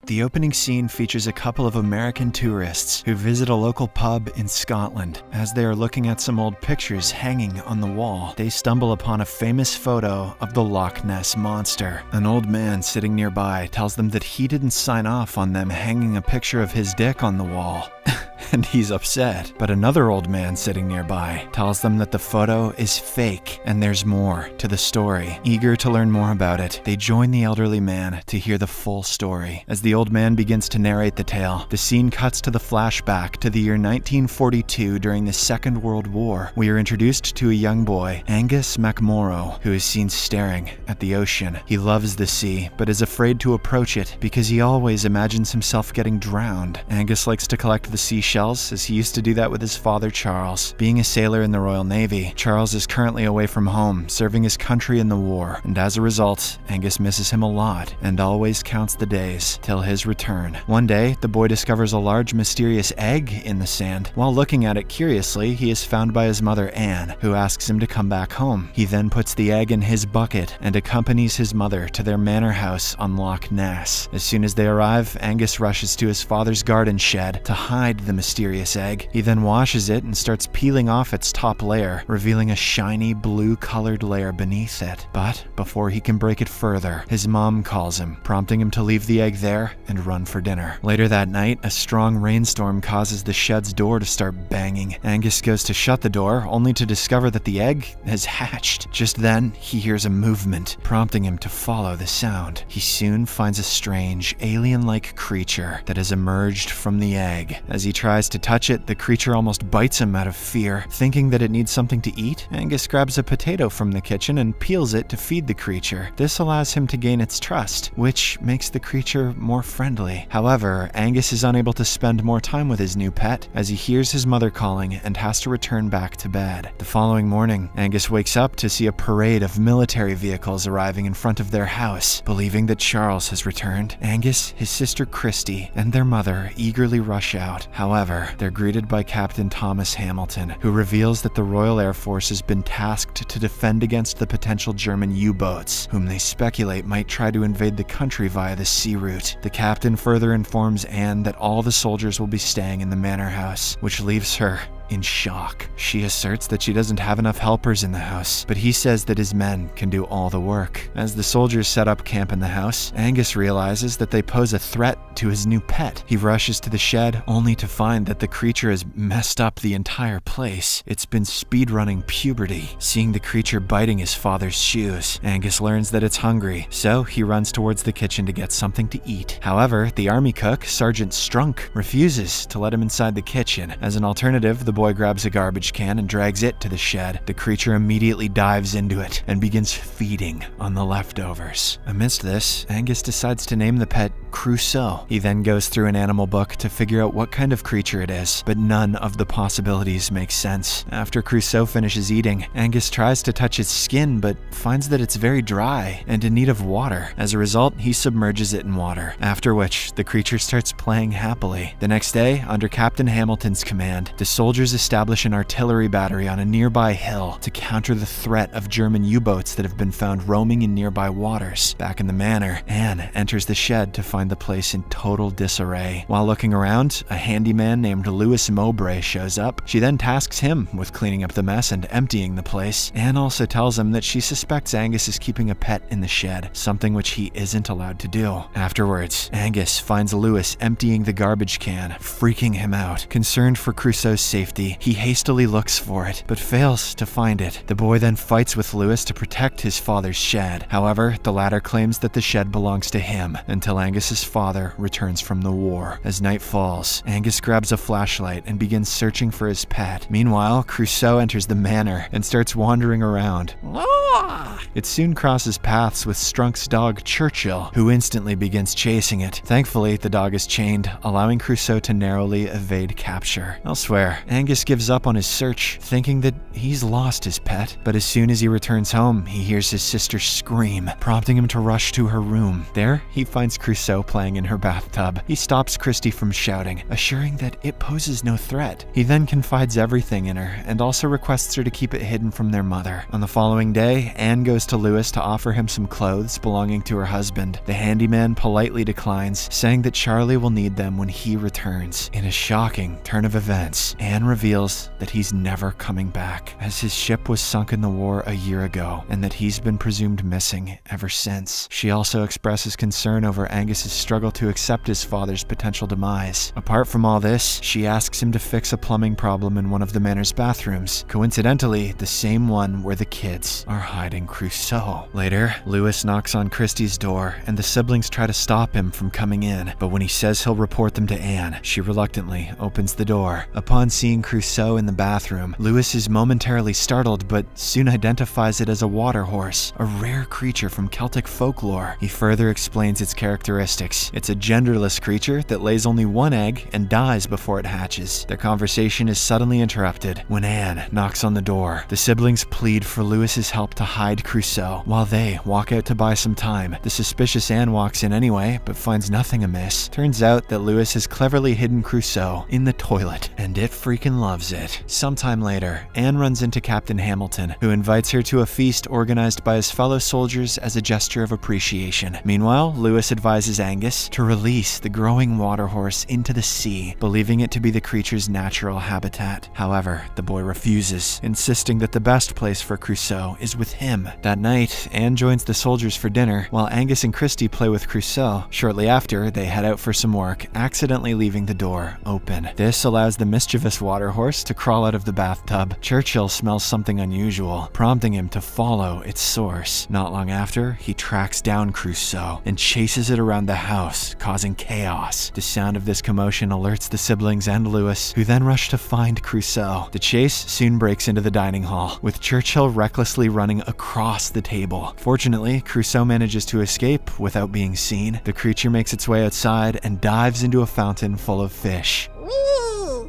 The opening scene features a couple of American tourists who visit a local pub in Scotland. As they are looking at some old pictures hanging on the wall, they stumble upon a famous photo of the Loch Ness Monster. An old man sitting nearby tells them that he didn't sign off on them hanging a picture of his dick on the wall. And he's upset. But another old man sitting nearby tells them that the photo is fake and there's more to the story. Eager to learn more about it, they join the elderly man to hear the full story. As the old man begins to narrate the tale, the scene cuts to the flashback to the year 1942 during the Second World War. We are introduced to a young boy, Angus McMorrow, who is seen staring at the ocean. He loves the sea, but is afraid to approach it because he always imagines himself getting drowned. Angus likes to collect the seashells, as he used to do that with his father Charles. Being a sailor in the Royal Navy, Charles is currently away from home, serving his country in the war, and as a result, Angus misses him a lot and always counts the days till his return. One day, the boy discovers a large mysterious egg in the sand. While looking at it curiously, he is found by his mother Anne, who asks him to come back home. He then puts the egg in his bucket and accompanies his mother to their manor house on Loch Ness. As soon as they arrive, Angus rushes to his father's garden shed to hide the mysterious egg. He then washes it and starts peeling off its top layer, revealing a shiny blue-colored layer beneath it. But before he can break it further, his mom calls him, prompting him to leave the egg there and run for dinner. Later that night, a strong rainstorm causes the shed's door to start banging. Angus goes to shut the door, only to discover that the egg has hatched. Just then, he hears a movement, prompting him to follow the sound. He soon finds a strange, alien-like creature that has emerged from the egg. As he tries to touch it, the creature almost bites him out of fear. Thinking that it needs something to eat, Angus grabs a potato from the kitchen and peels it to feed the creature. This allows him to gain its trust, which makes the creature more friendly. However, Angus is unable to spend more time with his new pet as he hears his mother calling and has to return back to bed. The following morning, Angus wakes up to see a parade of military vehicles arriving in front of their house. Believing that Charles has returned, Angus, his sister Christy, and their mother eagerly rush out. However, they're greeted by Captain Thomas Hamilton, who reveals that the Royal Air Force has been tasked to defend against the potential German U-boats, whom they speculate might try to invade the country via the sea route. The captain further informs Anne that all the soldiers will be staying in the manor house, which leaves her in shock. She asserts that she doesn't have enough helpers in the house, but he says that his men can do all the work. As the soldiers set up camp in the house, Angus realizes that they pose a threat to his new pet. He rushes to the shed, only to find that the creature has messed up the entire place. It's been speedrunning puberty. Seeing the creature biting his father's shoes, Angus learns that it's hungry, so he runs towards the kitchen to get something to eat. However, the army cook, Sergeant Strunk, refuses to let him inside the kitchen. As an alternative, the boy grabs a garbage can and drags it to the shed. The creature immediately dives into it and begins feeding on the leftovers. Amidst this, Angus decides to name the pet Crusoe. He then goes through an animal book to figure out what kind of creature it is, but none of the possibilities make sense. After Crusoe finishes eating, Angus tries to touch its skin but finds that it's very dry and in need of water. As a result, he submerges it in water, after which the creature starts playing happily. The next day, under Captain Hamilton's command, the soldiers establish an artillery battery on a nearby hill to counter the threat of German U-boats that have been found roaming in nearby waters. Back in the manor, Anne enters the shed to find the place in total disarray. While looking around, a handyman named Lewis Mowbray shows up. She then tasks him with cleaning up the mess and emptying the place. Anne also tells him that she suspects Angus is keeping a pet in the shed, something which he isn't allowed to do. Afterwards, Angus finds Lewis emptying the garbage can, freaking him out. Concerned for Crusoe's safety, he hastily looks for it, but fails to find it. The boy then fights with Lewis to protect his father's shed. However, the latter claims that the shed belongs to him until Angus's father returns from the war. As night falls, Angus grabs a flashlight and begins searching for his pet. Meanwhile, Crusoe enters the manor and starts wandering around. It soon crosses paths with Strunk's dog Churchill, who instantly begins chasing it. Thankfully, the dog is chained, allowing Crusoe to narrowly evade capture. Elsewhere, Angus Angus gives up on his search, thinking that he's lost his pet. But as soon as he returns home, he hears his sister scream, prompting him to rush to her room. There, he finds Crusoe playing in her bathtub. He stops Christie from shouting, assuring that it poses no threat. He then confides everything in her and also requests her to keep it hidden from their mother. On the following day, Anne goes to Lewis to offer him some clothes belonging to her husband. The handyman politely declines, saying that Charlie will need them when he returns. In a shocking turn of events, Anne reveals that he's never coming back, as his ship was sunk in the war a year ago, and that he's been presumed missing ever since. She also expresses concern over Angus's struggle to accept his father's potential demise. Apart from all this, she asks him to fix a plumbing problem in one of the manor's bathrooms, coincidentally the same one where the kids are hiding Crusoe. Later, Lewis knocks on Christie's door, and the siblings try to stop him from coming in, but when he says he'll report them to Anne, she reluctantly opens the door. Upon seeing Crusoe in the bathroom, Lewis is momentarily startled, but soon identifies it as a water horse, a rare creature from Celtic folklore. He further explains its characteristics. It's a genderless creature that lays only one egg and dies before it hatches. Their conversation is suddenly interrupted when Anne knocks on the door. The siblings plead for Lewis's help to hide Crusoe, while they walk out to buy some time. The suspicious Anne walks in anyway, but finds nothing amiss. Turns out that Lewis has cleverly hidden Crusoe in the toilet, and it freaking loves it. Sometime later, Anne runs into Captain Hamilton, who invites her to a feast organized by his fellow soldiers as a gesture of appreciation. Meanwhile, Lewis advises Angus to release the growing water horse into the sea, believing it to be the creature's natural habitat. However, the boy refuses, insisting that the best place for Crusoe is with him. That night, Anne joins the soldiers for dinner, while Angus and Christie play with Crusoe. Shortly after, they head out for some work, accidentally leaving the door open. This allows the mischievous water horse to crawl out of the bathtub. Churchill smells something unusual, prompting him to follow its source. Not long after, he tracks down Crusoe and chases it around the house, causing chaos. The sound of this commotion alerts the siblings and Lewis, who then rush to find Crusoe. The chase soon breaks into the dining hall, with Churchill recklessly running across the table. Fortunately, Crusoe manages to escape without being seen. The creature makes its way outside and dives into a fountain full of fish.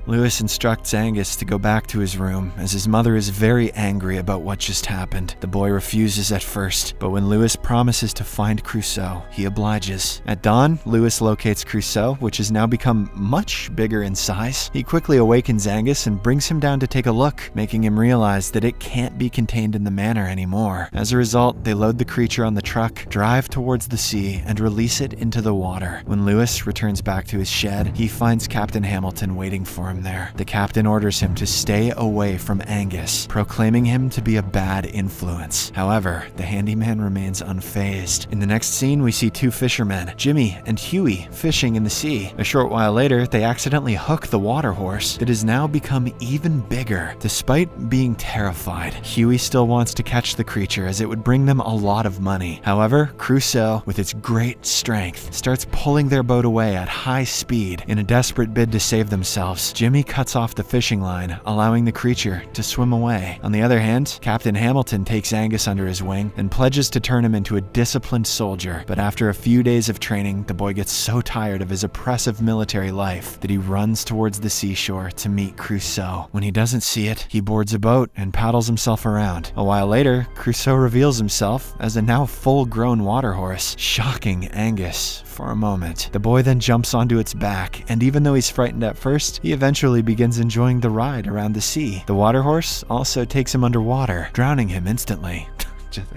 Lewis instructs Angus to go back to his room, as his mother is very angry about what just happened. The boy refuses at first, but when Lewis promises to find Crusoe, he obliges. At dawn, Lewis locates Crusoe, which has now become much bigger in size. He quickly awakens Angus and brings him down to take a look, making him realize that it can't be contained in the manor anymore. As a result, they load the creature on the truck, drive towards the sea, and release it into the water. When Lewis returns back to his shed, he finds Captain Hamilton waiting for him there. The captain orders him to stay away from Angus, proclaiming him to be a bad influence. However, the handyman remains unfazed. In the next scene, we see two fishermen, Jimmy and Huey, fishing in the sea. A short while later, they accidentally hook the water horse that has now become even bigger. Despite being terrified, Huey still wants to catch the creature, as it would bring them a lot of money. However, Crusoe, with its great strength, starts pulling their boat away at high speed. In a desperate bid to save themselves, Jimmy cuts off the fishing line, allowing the creature to swim away. On the other hand, Captain Hamilton takes Angus under his wing and pledges to turn him into a disciplined soldier. But after a few days of training, the boy gets so tired of his oppressive military life that he runs towards the seashore to meet Crusoe. When he doesn't see it, he boards a boat and paddles himself around. A while later, Crusoe reveals himself as a now full-grown water horse, shocking Angus for a moment. The boy then jumps onto its back, and even though he's frightened at first, he eventually begins enjoying the ride around the sea. The water horse also takes him underwater, drowning him instantly.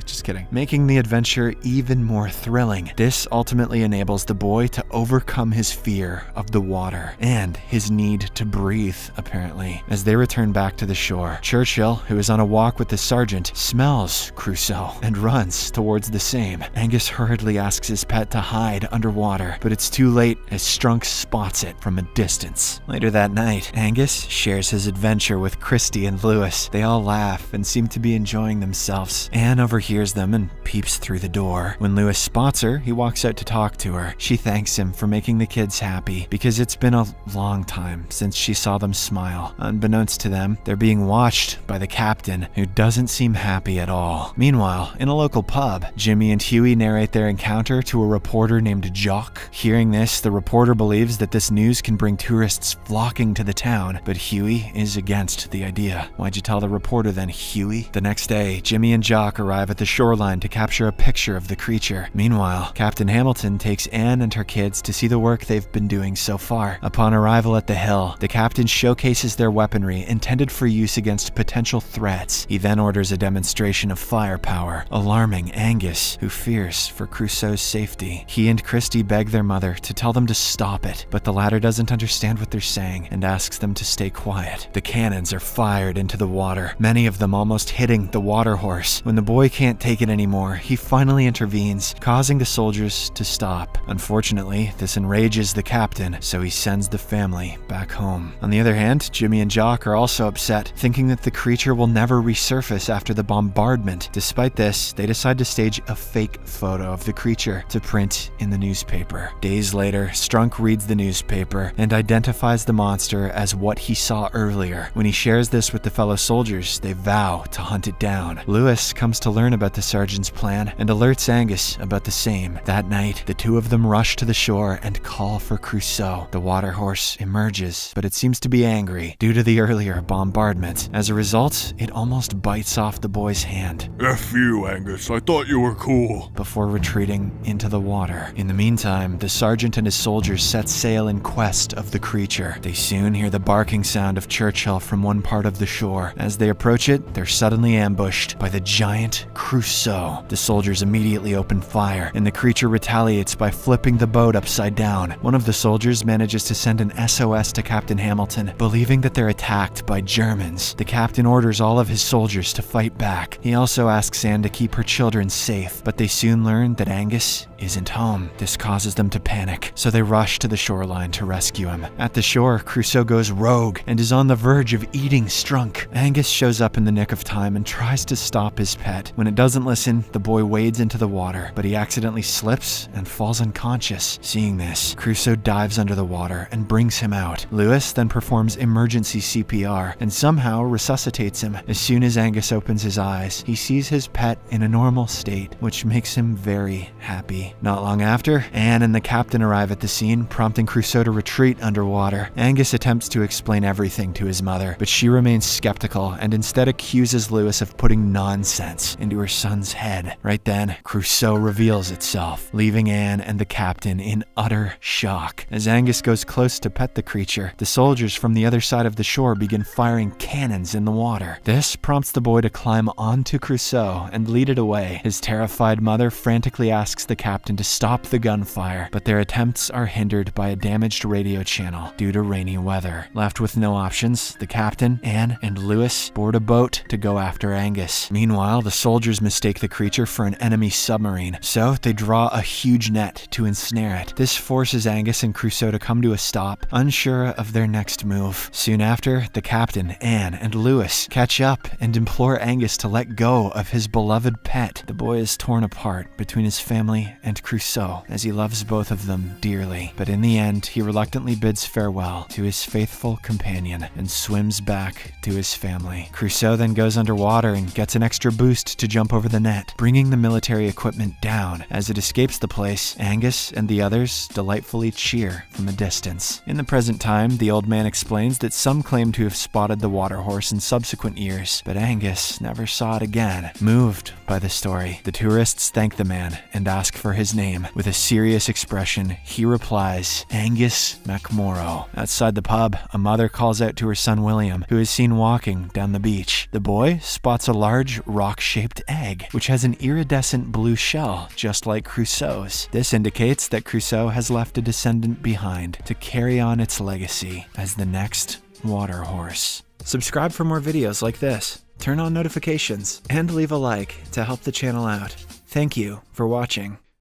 Just kidding. Making the adventure even more thrilling. This ultimately enables the boy to overcome his fear of the water and his need to breathe, apparently. As they return back to the shore, Churchill, who is on a walk with the sergeant, smells Crusoe and runs towards the same. Angus hurriedly asks his pet to hide underwater, but it's too late as Strunk spots it from a distance. Later that night, Angus shares his adventure with Christie and Lewis. They all laugh and seem to be enjoying themselves. Anne overhears them and peeps through the door. When Lewis spots her, he walks out to talk to her. She thanks him for making the kids happy because it's been a long time since she saw them smile. Unbeknownst to them, they're being watched by the captain, who doesn't seem happy at all. Meanwhile, in a local pub, Jimmy and Huey narrate their encounter to a reporter named Jock. Hearing this, the reporter believes that this news can bring tourists flocking to the town, but Huey is against the idea. Why'd you tell the reporter then, Huey? The next day, Jimmy and Jock arrive at the shoreline to capture a picture of the creature. Meanwhile, Captain Hamilton takes Anne and her kids to see the work they've been doing so far. Upon arrival at the hill, the captain showcases their weaponry intended for use against potential threats. He then orders a demonstration of firepower, alarming Angus, who fears for Crusoe's safety. He and Christy beg their mother to tell them to stop it, but the latter doesn't understand what they're saying and asks them to stay quiet. The cannons are fired into the water, many of them almost hitting the water horse. When the boy can't take it anymore, he finally intervenes, causing the soldiers to stop. Unfortunately, this enrages the captain, so he sends the family back home. On the other hand, Jimmy and Jock are also upset, thinking that the creature will never resurface after the bombardment. Despite this, they decide to stage a fake photo of the creature to print in the newspaper. Days later, Strunk reads the newspaper and identifies the monster as what he saw earlier. When he shares this with the fellow soldiers, they vow to hunt it down. Lewis comes to learn about the sergeant's plan and alerts Angus about the same. That night, the two of them rush to the shore and call for Crusoe. The water horse emerges, but it seems to be angry due to the earlier bombardment. As a result, it almost bites off the boy's hand. F you, Angus. I thought you were cool. Before retreating into the water. In the meantime, the sergeant and his soldiers set sail in quest of the creature. They soon hear the barking sound of Churchill from one part of the shore. As they approach it, they're suddenly ambushed by the giant Crusoe. The soldiers immediately open fire, and the creature retaliates by flipping the boat upside down. One of the soldiers manages to send an SOS to Captain Hamilton, believing that they're attacked by Germans. The captain orders all of his soldiers to fight back. He also asks Anne to keep her children safe, but they soon learn that Angus isn't home. This causes them to panic, so they rush to the shoreline to rescue him. At the shore, Crusoe goes rogue and is on the verge of eating Strunk. Angus shows up in the nick of time and tries to stop his pet. When it doesn't listen, the boy wades into the water, but he accidentally slips and falls unconscious. Seeing this, Crusoe dives under the water and brings him out. Lewis then performs emergency CPR and somehow resuscitates him. As soon as Angus opens his eyes, he sees his pet in a normal state, which makes him very happy. Not long after, Anne and the captain arrive at the scene, prompting Crusoe to retreat underwater. Angus attempts to explain everything to his mother, but she remains skeptical and instead accuses Lewis of putting nonsense into her son's head. Right then, Crusoe reveals itself, leaving Anne and the captain in utter shock. As Angus goes close to pet the creature, the soldiers from the other side of the shore begin firing cannons in the water. This prompts the boy to climb onto Crusoe and lead it away. His terrified mother frantically asks the captain to stop the gunfire, but their attempts are hindered by a damaged radio channel due to rainy weather. Left with no options, the captain, Anne, and Lewis board a boat to go after Angus. Meanwhile, the soldiers mistake the creature for an enemy submarine, so they draw a huge net to ensnare it. This forces Angus and Crusoe to come to a stop, unsure of their next move. Soon after, the captain, Anne, and Lewis catch up and implore Angus to let go of his beloved pet. The boy is torn apart between his family and Crusoe, as he loves both of them dearly. But in the end, he reluctantly bids farewell to his faithful companion and swims back to his family. Crusoe then goes underwater and gets an extra boost to jump over the net, bringing the military equipment down. As it escapes the place, Angus and the others delightfully cheer from a distance. In the present time, the old man explains that some claim to have spotted the water horse in subsequent years, but Angus never saw it again. Moved by the story, the tourists thank the man and ask for his name. With a serious expression, he replies, Angus MacMorrough. Outside the pub, a mother calls out to her son William, who is seen walking down the beach. The boy spots a large rock-shaped egg, which has an iridescent blue shell, just like Crusoe's. This indicates that Crusoe has left a descendant behind to carry on its legacy as the next water horse. Subscribe for more videos like this, turn on notifications, and leave a like to help the channel out. Thank you for watching.